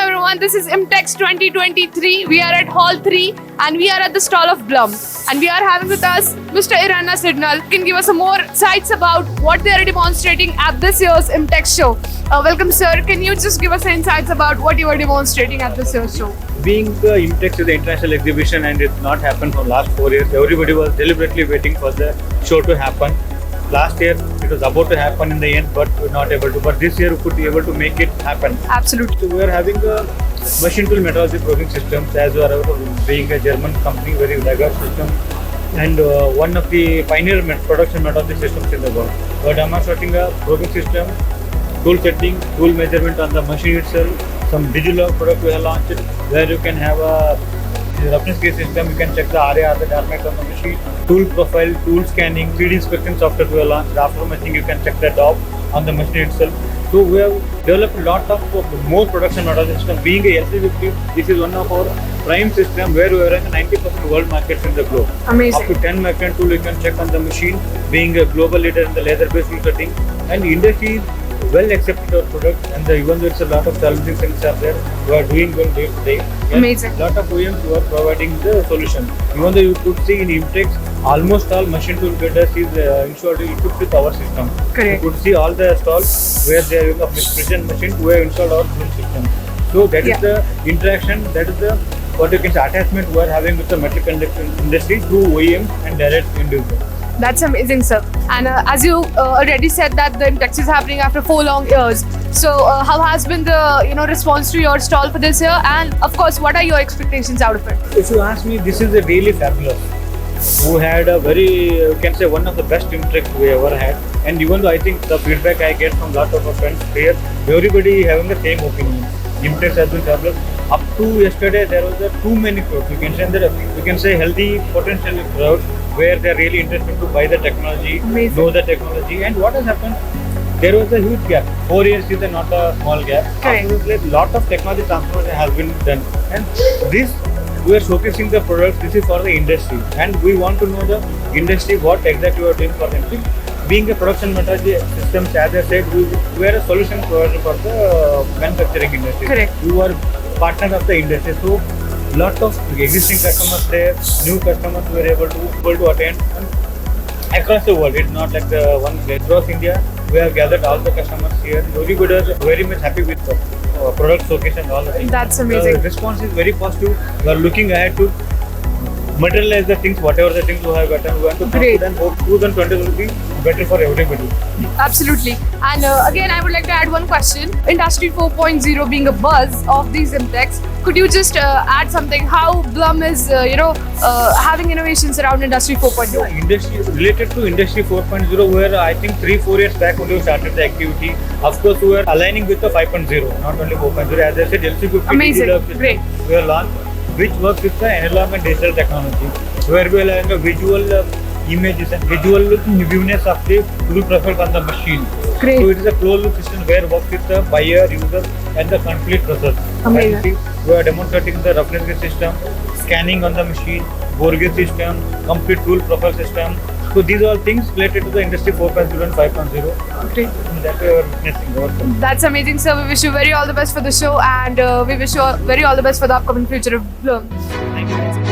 everyone, this is IMTEX 2023. We are at Hall 3 and we are at the stall of Blum. And we are having with us Mr. Iranna Sidnal, who can give us some more insights about what they are demonstrating at this year's IMTEX show. Welcome sir, can you just give us insights about what you are demonstrating at this year's show? Being the IMTEX is the international exhibition and it's not happened for last 4 years, everybody was deliberately waiting for the show to happen. Last year it was about to happen in the end, but we were not able to. But this year we could be able to make it happen. Absolutely. So we are having a machine tool metrology probing systems, as we are being a German company, very rigorous system, and one of the pioneer production metrology systems in the world. We are demonstrating a probing system, tool setting, tool measurement on the machine itself, some digital product we have launched where you can have a reference case system, you can check the RAR, the dynamics on the machine, tool profile, tool scanning, 3D inspection software we have launched. After machine you can check the DOP on the machine itself. So we have developed a lot of more production metrology system. Being a LC50, this is one of our prime system where we are in 90% world markets in the globe. Amazing. Up to 10 micron tool you can check on the machine, being a global leader in the laser-based tool setting, and the industry is well accepted our product, and even though it's a lot of challenging things are there, we are doing well day to day. Amazing. A lot of OEMs who are providing the solution. Even though you could see in IMTEX, almost all machine tool builders is ensured equipped with our system. Correct. You could see all the stalls where they are using a precision machine who have installed our Blum system. So that is the interaction, that is the what you can say attachment we are having with the metal conductor industry through OEM and direct individual. That's amazing, sir. And as you already said that the IMTEX is happening after 4 long years. So how has been the response to your stall for this year? And of course, what are your expectations out of it? If you ask me, this is a really fabulous. We had a very, you can say, one of the best IMTEX we ever had. And even though I think the feedback I get from lot of our friends here, everybody having the same opinion. IMTEX has been fabulous. Up to yesterday, there was too many crowds. You can say healthy potential crowds where they are really interested to buy the technology, Amazing. know the technology. And what has happened? There was a huge gap. 4 years is not a small gap. Correct. Absolutely, a lot of technology transformation has been done. And this, we are showcasing the products. This is for the industry. And we want to know the industry, what exactly we are doing for them. Being a production metrology systems, as I said, we are a solution provider for the manufacturing industry. Correct. We are partners of the industry. So, lot of existing customers there, new customers were able to attend across the world. It's not like the one place. Across India, we have gathered all the customers here. Everybody is very much happy with the product showcase and all the things. That's amazing. The response is very positive. We are looking ahead to materialize the things, whatever the things we have gotten. We want to Great. and hope 2020 will be better for everybody. Absolutely. And again, I would like to add one question. Industry 4.0 being a buzz of these IMTEX, could you just add something how Blum is, having innovations around Industry 4.0? Industry related to Industry 4.0, where I think 3-4 years back only we started the activity. Of course, we are aligning with the 5.0, not only 4.0. As I said, LC50 Amazing. Great. we are launched, which works with the analog and digital technology, where we are having a visual images and visual viewiness of the tool profile on the machine. Great. So it is a closed loop system where works with the buyer, user, and the complete process. Amazing. And you see, we are demonstrating the reference gauge system, scanning on the machine, bore gauge system, complete tool profile system. So these are all things related to the Industry 4.0 and 5.0. Great. That we are witnessing. That's amazing, sir. We wish you very all the best for the show, and we wish you very all the best for the upcoming future of Blum. Thank you.